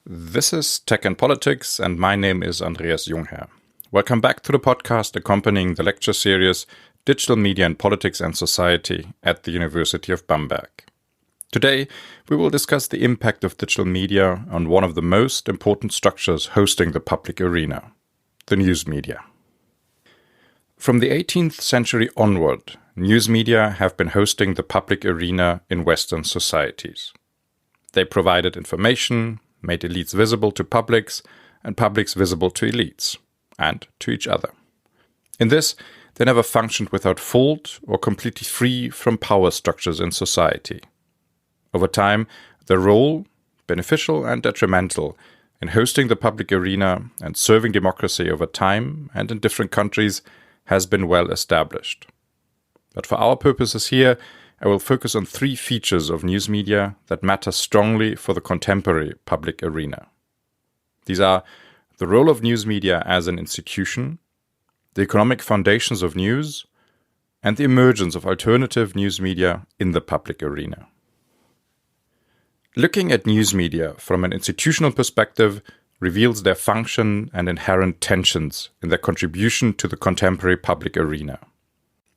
This is Tech and Politics, and my name is Andreas Jungherr. Welcome back to the podcast accompanying the lecture series Digital Media in Politics and Society at the University of Bamberg. Today, we will discuss the impact of digital media on one of the most important structures hosting the public arena, the news media. From the 18th century onward, news media have been hosting the public arena in Western societies. They provided information, made elites visible to publics, and publics visible to elites, and to each other. In this, they never functioned without fault or completely free from power structures in society. Over time, their role, beneficial and detrimental, in hosting the public arena and serving democracy over time and in different countries has been well established. But for our purposes here, I will focus on three features of news media that matter strongly for the contemporary public arena. These are the role of news media as an institution, the economic foundations of news, and the emergence of alternative news media in the public arena. Looking at news media from an institutional perspective reveals their function and inherent tensions in their contribution to the contemporary public arena.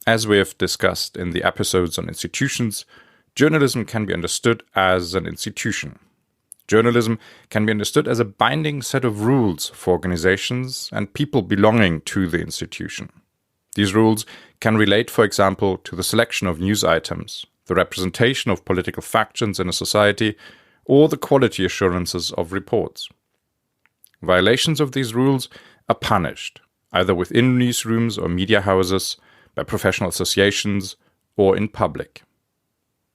As we have discussed in the episodes on institutions, journalism can be understood as an institution. Journalism can be understood as a binding set of rules for organizations and people belonging to the institution. These rules can relate, for example, to the selection of news items, the representation of political factions in a society, or the quality assurances of reports. Violations of these rules are punished, either within newsrooms or media houses, by professional associations, or in public.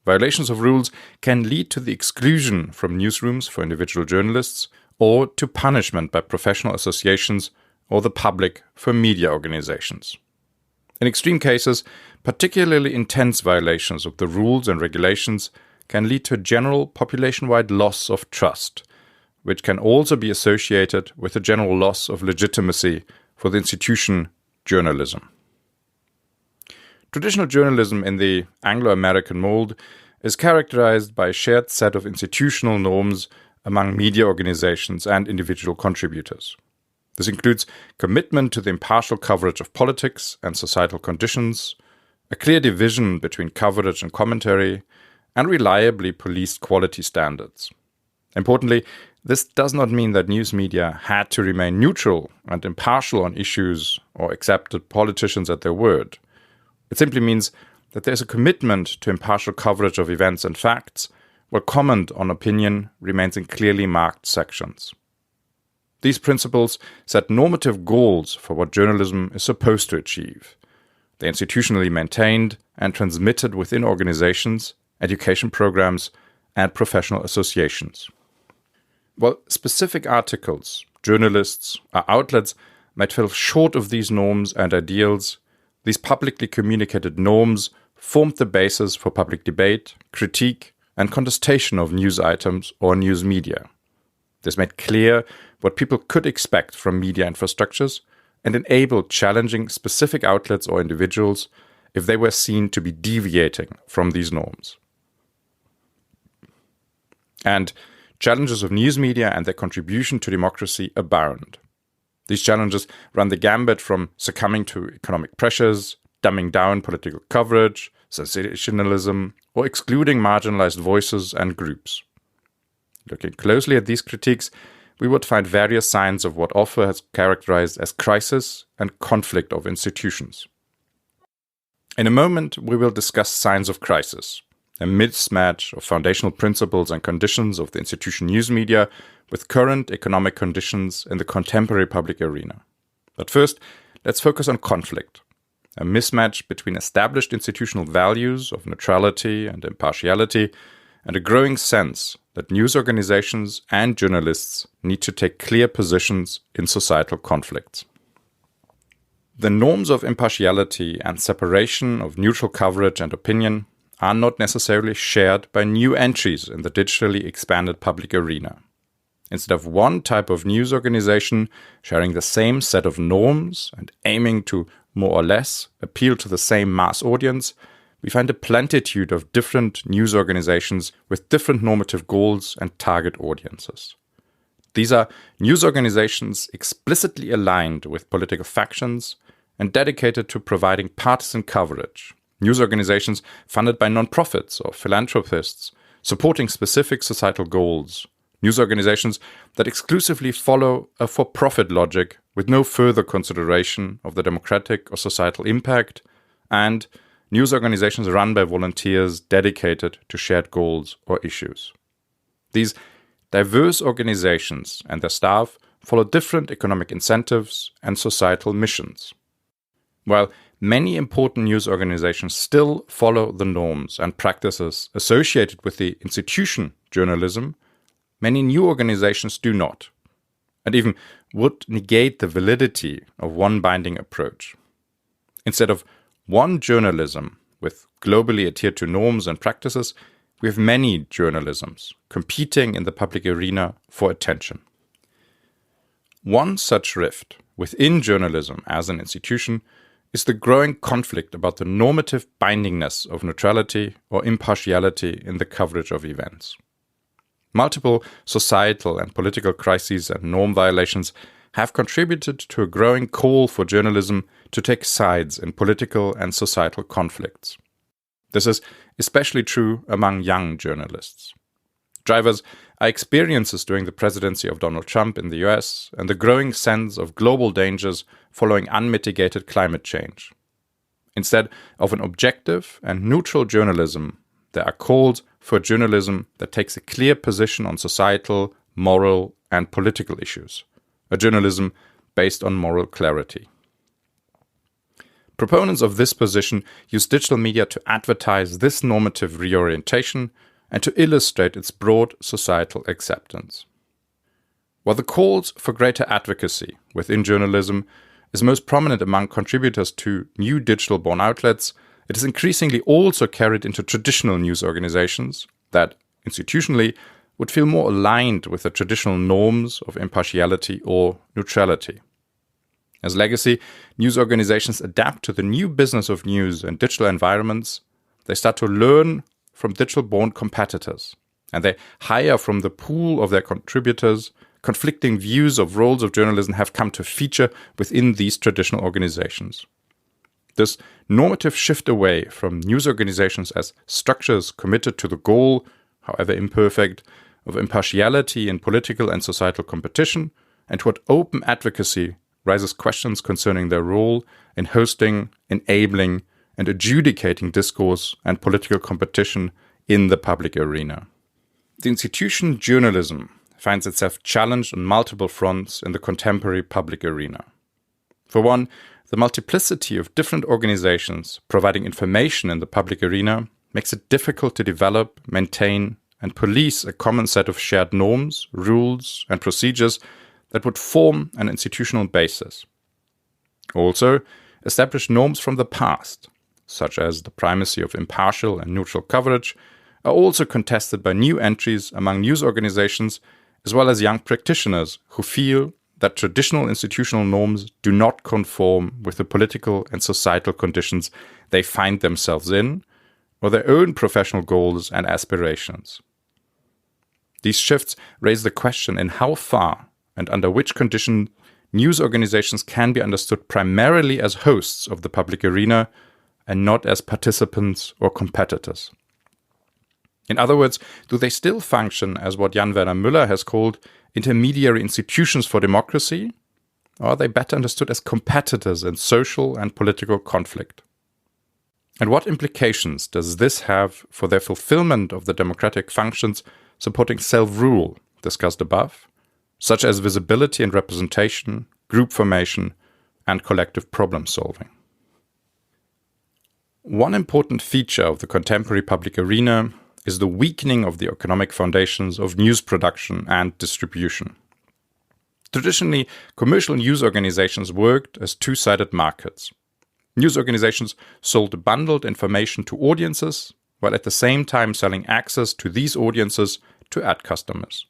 Violations of rules can lead to the exclusion from newsrooms for individual journalists, or to punishment by professional associations or the public for media organizations. In extreme cases, particularly intense violations of the rules and regulations can lead to a general population-wide loss of trust, which can also be associated with a general loss of legitimacy for the institution journalism. Traditional journalism in the Anglo-American mold is characterized by a shared set of institutional norms among media organizations and individual contributors. This includes commitment to the impartial coverage of politics and societal conditions, a clear division between coverage and commentary, and reliably policed quality standards. Importantly, this does not mean that news media had to remain neutral and impartial on issues or accepted politicians at their word. It simply means that there is a commitment to impartial coverage of events and facts, while comment on opinion remains in clearly marked sections. These principles set normative goals for what journalism is supposed to achieve. They are institutionally maintained and transmitted within organizations, education programs, and professional associations. While specific articles, journalists, or outlets might fall short of these norms and ideals, these publicly communicated norms formed the basis for public debate, critique, and contestation of news items or news media. This made clear what people could expect from media infrastructures and enabled challenging specific outlets or individuals if they were seen to be deviating from these norms. And challenges of news media and their contribution to democracy abound. These challenges run the gambit from succumbing to economic pressures, dumbing down political coverage, sensationalism, or excluding marginalized voices and groups. Looking closely at these critiques, we would find various signs of what Offer has characterized as crisis and conflict of institutions. In a moment, we will discuss signs of crisis, a mismatch of foundational principles and conditions of the institution news media with current economic conditions in the contemporary public arena. But first, let's focus on conflict, a mismatch between established institutional values of neutrality and impartiality and a growing sense that news organizations and journalists need to take clear positions in societal conflicts. The norms of impartiality and separation of neutral coverage and opinion are not necessarily shared by new entries in the digitally expanded public arena. Instead of one type of news organization sharing the same set of norms and aiming to more or less appeal to the same mass audience, we find a plentitude of different news organizations with different normative goals and target audiences. These are news organizations explicitly aligned with political factions and dedicated to providing partisan coverage. News organizations funded by non-profits or philanthropists, supporting specific societal goals. News organizations that exclusively follow a for-profit logic with no further consideration of the democratic or societal impact, and news organizations run by volunteers dedicated to shared goals or issues. These diverse organizations and their staff follow different economic incentives and societal missions. While many important news organizations still follow the norms and practices associated with the institution journalism, many new organizations do not, and even would negate the validity of one binding approach. Instead of one journalism with globally adhered to norms and practices, we have many journalisms competing in the public arena for attention. One such rift within journalism as an institution is the growing conflict about the normative bindingness of neutrality or impartiality in the coverage of events. Multiple societal and political crises and norm violations have contributed to a growing call for journalism to take sides in political and societal conflicts. This is especially true among young journalists. Drivers are experiences during the presidency of Donald Trump in the US and the growing sense of global dangers following unmitigated climate change. Instead of an objective and neutral journalism, there are calls for journalism that takes a clear position on societal, moral, and political issues, a journalism based on moral clarity. Proponents of this position use digital media to advertise this normative reorientation and to illustrate its broad societal acceptance. While the calls for greater advocacy within journalism is most prominent among contributors to new digital-born outlets, it is increasingly also carried into traditional news organizations that, institutionally, would feel more aligned with the traditional norms of impartiality or neutrality. As legacy, news organizations adapt to the new business of news in digital environments. They start to learn from digital-born competitors, and they hire from the pool of their contributors. Conflicting views of roles of journalism have come to feature within these traditional organizations. This normative shift away from news organizations as structures committed to the goal, however imperfect, of impartiality in political and societal competition, and toward open advocacy raises questions concerning their role in hosting, enabling, and adjudicating discourse and political competition in the public arena. The institution journalism finds itself challenged on multiple fronts in the contemporary public arena. For one, the multiplicity of different organizations providing information in the public arena makes it difficult to develop, maintain, and police a common set of shared norms, rules, and procedures that would form an institutional basis. Also, established norms from the past, such as the primacy of impartial and neutral coverage, are also contested by new entries among news organizations as well as young practitioners who feel that traditional institutional norms do not conform with the political and societal conditions they find themselves in, or their own professional goals and aspirations. These shifts raise the question in how far and under which conditions news organizations can be understood primarily as hosts of the public arena and not as participants or competitors. In other words, do they still function as what Jan Werner Müller has called intermediary institutions for democracy, or are they better understood as competitors in social and political conflict? And what implications does this have for their fulfillment of the democratic functions supporting self-rule discussed above, such as visibility and representation, group formation, and collective problem solving? One important feature of the contemporary public arena is the weakening of the economic foundations of news production and distribution. Traditionally, commercial news organizations worked as two-sided markets. News organizations sold bundled information to audiences, while at the same time selling access to these audiences to ad customers.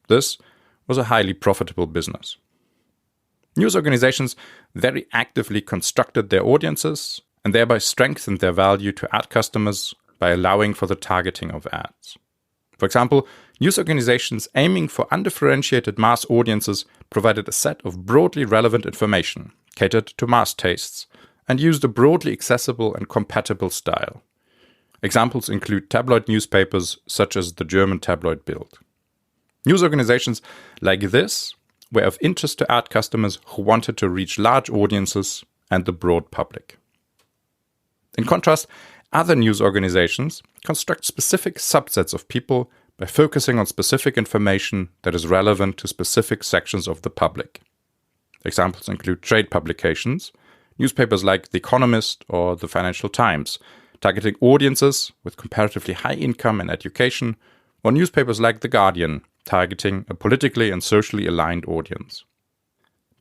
This was a highly profitable business. News organizations very actively constructed their audiences and thereby strengthened their value to ad customers by allowing for the targeting of ads. For example, news organizations aiming for undifferentiated mass audiences provided a set of broadly relevant information, catered to mass tastes, and used a broadly accessible and compatible style. Examples include tabloid newspapers such as the German tabloid Bild. News organizations like this were of interest to ad customers who wanted to reach large audiences and the broad public. In contrast, other news organizations construct specific subsets of people by focusing on specific information that is relevant to specific sections of the public. Examples include trade publications, newspapers like The Economist or The Financial Times, targeting audiences with comparatively high income and education, or newspapers like The Guardian, targeting a politically and socially aligned audience.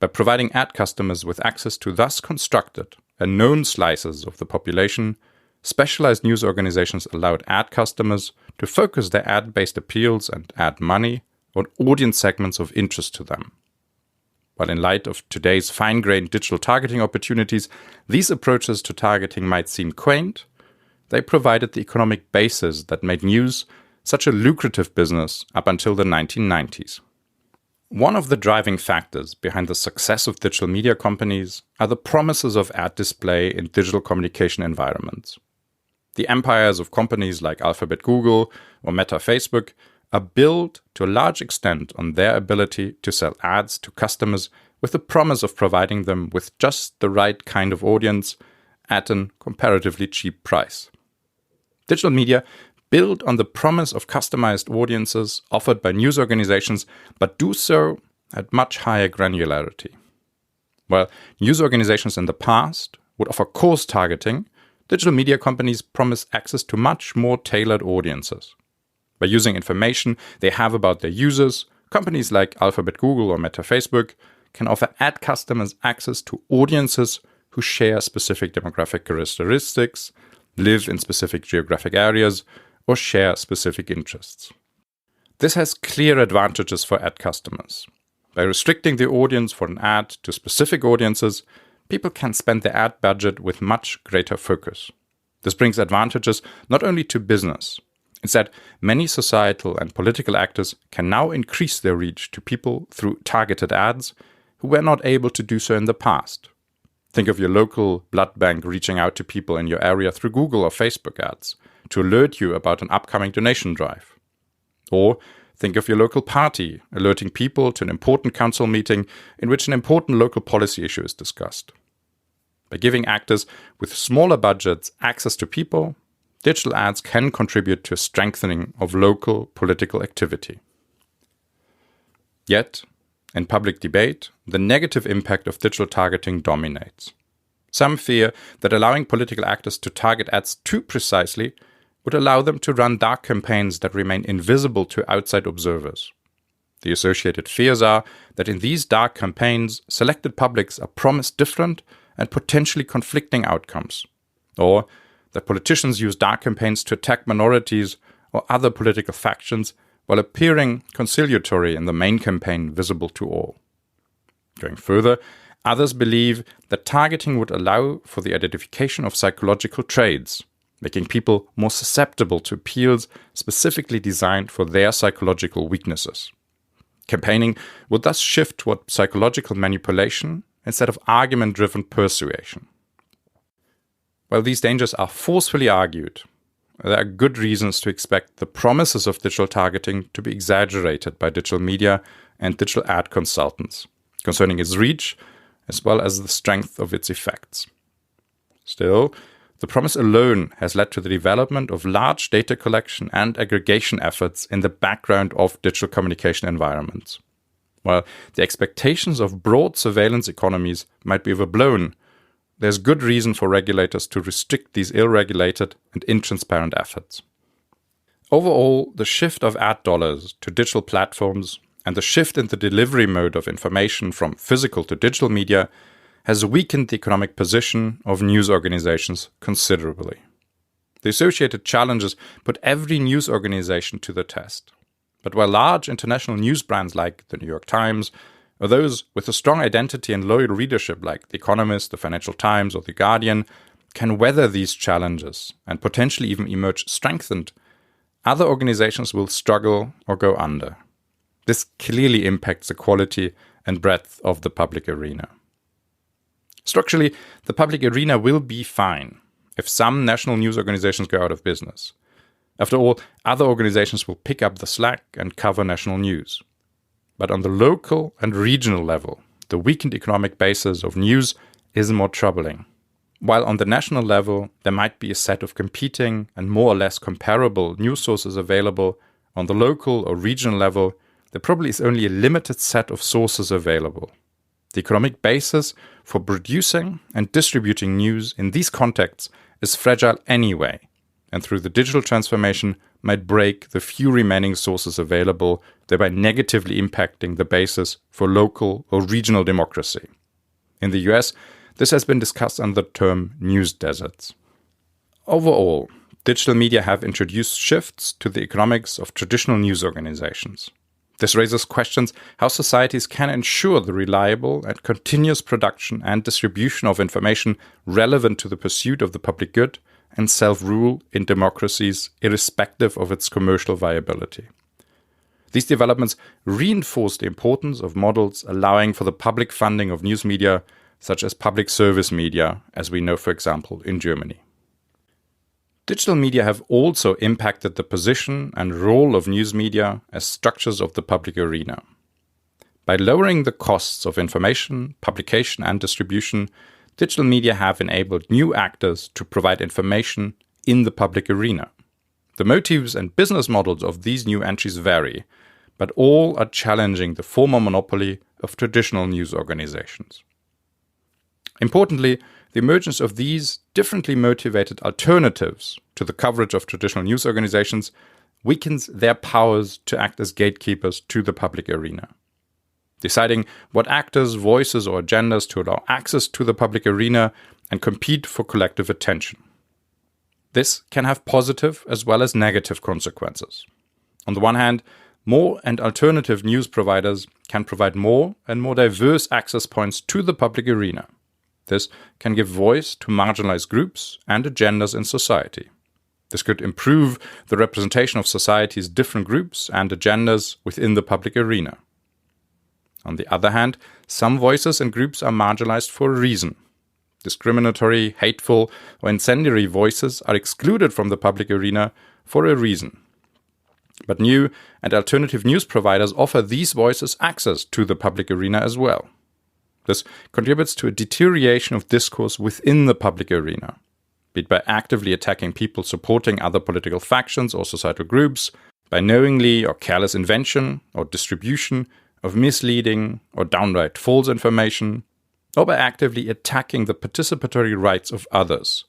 By providing ad customers with access to thus constructed and known slices of the population, specialized news organizations allowed ad customers to focus their ad-based appeals and ad money on audience segments of interest to them. While in light of today's fine-grained digital targeting opportunities, these approaches to targeting might seem quaint, they provided the economic basis that made news such a lucrative business up until the 1990s. One of the driving factors behind the success of digital media companies are the promises of ad display in digital communication environments. The empires of companies like Alphabet Google or Meta Facebook are built to a large extent on their ability to sell ads to customers with the promise of providing them with just the right kind of audience at a comparatively cheap price. Digital media build on the promise of customized audiences offered by news organizations, but do so at much higher granularity. While news organizations in the past would offer coarse targeting, digital media companies promise access to much more tailored audiences. By using information they have about their users, companies like Alphabet Google or Meta Facebook can offer ad customers access to audiences who share specific demographic characteristics, live in specific geographic areas, or share specific interests. This has clear advantages for ad customers. By restricting the audience for an ad to specific audiences, people can spend their ad budget with much greater focus. This brings advantages not only to business. Instead, many societal and political actors can now increase their reach to people through targeted ads who were not able to do so in the past. Think of your local blood bank reaching out to people in your area through Google or Facebook ads to alert you about an upcoming donation drive. Or think of your local party alerting people to an important council meeting in which an important local policy issue is discussed. By giving actors with smaller budgets access to people, digital ads can contribute to a strengthening of local political activity. Yet, in public debate, the negative impact of digital targeting dominates. Some fear that allowing political actors to target ads too precisely would allow them to run dark campaigns that remain invisible to outside observers. The associated fears are that in these dark campaigns, selected publics are promised different and potentially conflicting outcomes, or that politicians use dark campaigns to attack minorities or other political factions while appearing conciliatory in the main campaign visible to all. Going further, others believe that targeting would allow for the identification of psychological traits, making people more susceptible to appeals specifically designed for their psychological weaknesses. Campaigning would thus shift toward psychological manipulation instead of argument-driven persuasion. While these dangers are forcefully argued, there are good reasons to expect the promises of digital targeting to be exaggerated by digital media and digital ad consultants, concerning its reach as well as the strength of its effects. Still, the promise alone has led to the development of large data collection and aggregation efforts in the background of digital communication environments. While the expectations of broad surveillance economies might be overblown, there's good reason for regulators to restrict these ill-regulated and intransparent efforts. Overall, the shift of ad dollars to digital platforms and the shift in the delivery mode of information from physical to digital media has weakened the economic position of news organizations considerably. The associated challenges put every news organization to the test. But while large international news brands like the New York Times, or those with a strong identity and loyal readership like The Economist, the Financial Times, or The Guardian, can weather these challenges and potentially even emerge strengthened, other organizations will struggle or go under. This clearly impacts the quality and breadth of the public arena. Structurally, the public arena will be fine if some national news organizations go out of business. After all, other organizations will pick up the slack and cover national news. But on the local and regional level, the weakened economic basis of news is more troubling. While on the national level, there might be a set of competing and more or less comparable news sources available, on the local or regional level, there probably is only a limited set of sources available. The economic basis for producing and distributing news in these contexts is fragile anyway, and through the digital transformation might break the few remaining sources available, thereby negatively impacting the basis for local or regional democracy. In the US, this has been discussed under the term news deserts. Overall, digital media have introduced shifts to the economics of traditional news organizations. This raises questions how societies can ensure the reliable and continuous production and distribution of information relevant to the pursuit of the public good and self-rule in democracies, irrespective of its commercial viability. These developments reinforce the importance of models allowing for the public funding of news media, such as public service media, as we know, for example, in Germany. Digital media have also impacted the position and role of news media as structures of the public arena. By lowering the costs of information, publication, and distribution, digital media have enabled new actors to provide information in the public arena. The motives and business models of these new entries vary, but all are challenging the former monopoly of traditional news organizations. Importantly, the emergence of these differently motivated alternatives to the coverage of traditional news organizations weakens their powers to act as gatekeepers to the public arena. Deciding what actors, voices, or agendas to allow access to the public arena and compete for collective attention. This can have positive as well as negative consequences. On the one hand, more and alternative news providers can provide more and more diverse access points to the public arena. This can give voice to marginalized groups and agendas in society. This could improve the representation of society's different groups and agendas within the public arena. On the other hand, some voices and groups are marginalized for a reason. Discriminatory, hateful, or incendiary voices are excluded from the public arena for a reason. But new and alternative news providers offer these voices access to the public arena as well. This contributes to a deterioration of discourse within the public arena, be it by actively attacking people supporting other political factions or societal groups, by knowingly or careless invention or distribution of misleading or downright false information, or by actively attacking the participatory rights of others.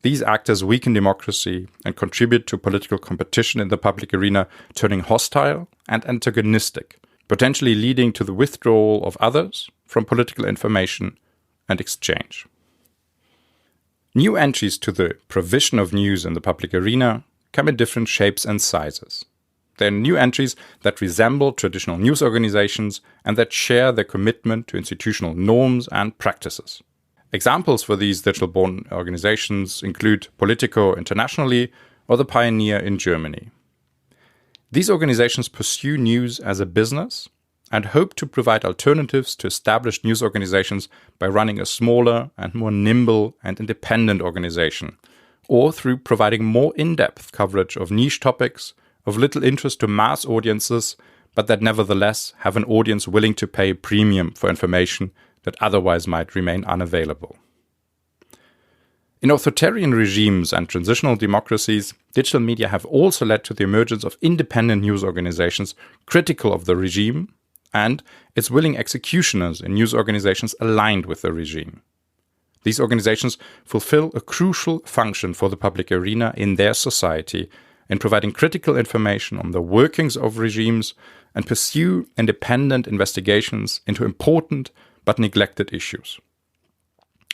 These actors weaken democracy and contribute to political competition in the public arena, turning hostile and antagonistic, potentially leading to the withdrawal of others from political information and exchange. New entries to the provision of news in the public arena come in different shapes and sizes. They are new entries that resemble traditional news organizations and that share their commitment to institutional norms and practices. Examples for these digital-born organizations include Politico internationally or The Pioneer in Germany. These organizations pursue news as a business and hope to provide alternatives to established news organizations by running a smaller and more nimble and independent organization, or through providing more in-depth coverage of niche topics of little interest to mass audiences, but that nevertheless have an audience willing to pay a premium for information that otherwise might remain unavailable. In authoritarian regimes and transitional democracies, digital media have also led to the emergence of independent news organizations critical of the regime and its willing executioners in news organizations aligned with the regime. These organizations fulfill a crucial function for the public arena in their society in providing critical information on the workings of regimes and pursue independent investigations into important but neglected issues.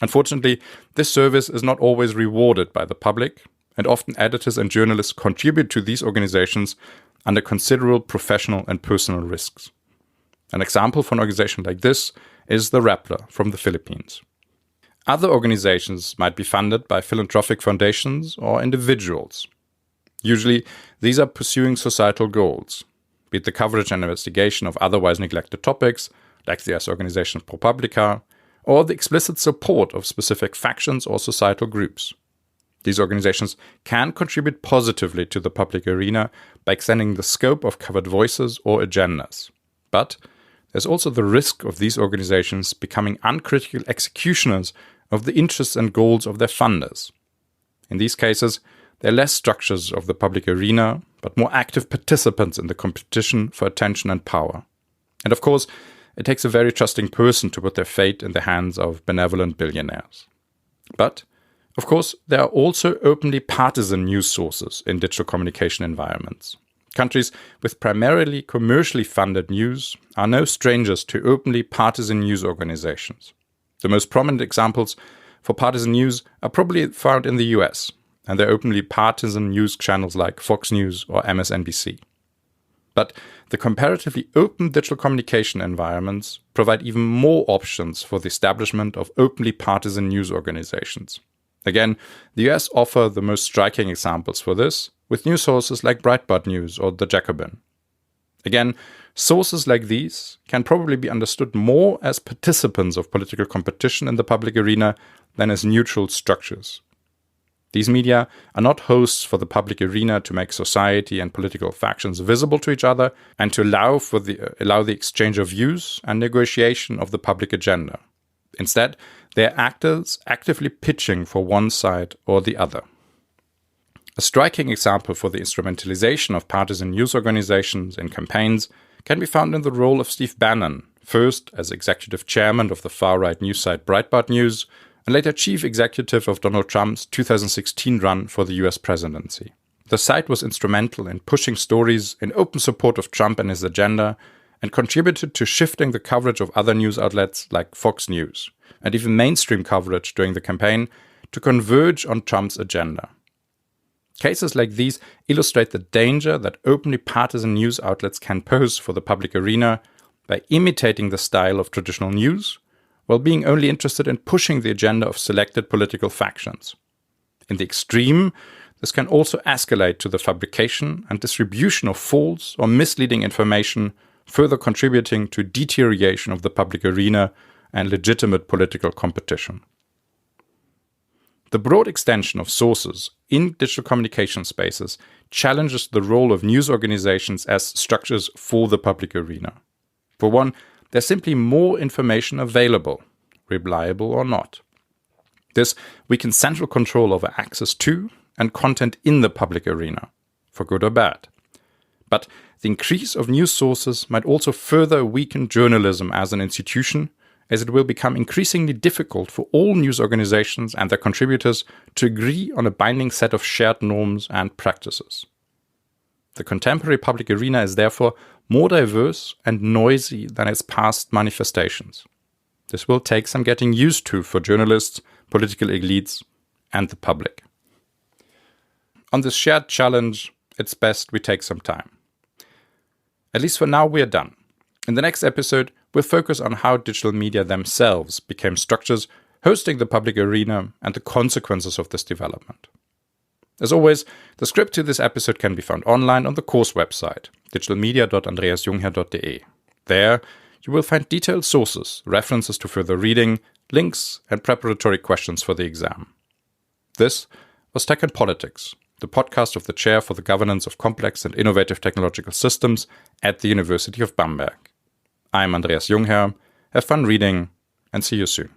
Unfortunately, this service is not always rewarded by the public, and often editors and journalists contribute to these organizations under considerable professional and personal risks. An example for an organization like this is the Rappler from the Philippines. Other organizations might be funded by philanthropic foundations or individuals. Usually, these are pursuing societal goals, be it the coverage and investigation of otherwise neglected topics, like the US organization ProPublica, or the explicit support of specific factions or societal groups. These organizations can contribute positively to the public arena by extending the scope of covered voices or agendas. But there's also the risk of these organizations becoming uncritical executioners of the interests and goals of their funders. In these cases, they're less structures of the public arena, but more active participants in the competition for attention and power. And of course, it takes a very trusting person to put their fate in the hands of benevolent billionaires. But, of course, there are also openly partisan news sources in digital communication environments. Countries with primarily commercially funded news are no strangers to openly partisan news organizations. The most prominent examples for partisan news are probably found in the US, and their openly partisan news channels like Fox News or MSNBC. But the comparatively open digital communication environments provide even more options for the establishment of openly partisan news organizations. Again, the US offer the most striking examples for this, with news sources like Breitbart News or The Jacobin. Again, sources like these can probably be understood more as participants of political competition in the public arena than as neutral structures. These media are not hosts for the public arena to make society and political factions visible to each other and to allow the exchange of views and negotiation of the public agenda. Instead, they are actors actively pitching for one side or the other. A striking example for the instrumentalization of partisan news organizations in campaigns can be found in the role of Steve Bannon, first as executive chairman of the far-right news site Breitbart News, and later chief executive of Donald Trump's 2016 run for the US presidency. The site was instrumental in pushing stories in open support of Trump and his agenda, and contributed to shifting the coverage of other news outlets like Fox News, and even mainstream coverage during the campaign, to converge on Trump's agenda. Cases like these illustrate the danger that openly partisan news outlets can pose for the public arena by imitating the style of traditional news, while being only interested in pushing the agenda of selected political factions. In the extreme, this can also escalate to the fabrication and distribution of false or misleading information, further contributing to deterioration of the public arena and legitimate political competition. The broad extension of sources in digital communication spaces challenges the role of news organizations as structures for the public arena. For one, there's simply more information available, reliable or not. This weakens central control over access to and content in the public arena, for good or bad. But the increase of news sources might also further weaken journalism as an institution, as it will become increasingly difficult for all news organizations and their contributors to agree on a binding set of shared norms and practices. The contemporary public arena is therefore more diverse and noisy than its past manifestations. This will take some getting used to for journalists, political elites, and the public. On this shared challenge, it's best we take some time. At least for now, we are done. In the next episode, we'll focus on how digital media themselves became structures hosting the public arena and the consequences of this development. As always, the script to this episode can be found online on the course website, digitalmedia.andreasjungherr.de. There, you will find detailed sources, references to further reading, links, and preparatory questions for the exam. This was Tech and Politics, the podcast of the Chair for the Governance of Complex and Innovative Technological Systems at the University of Bamberg. I'm Andreas Jungherr. Have fun reading, and see you soon.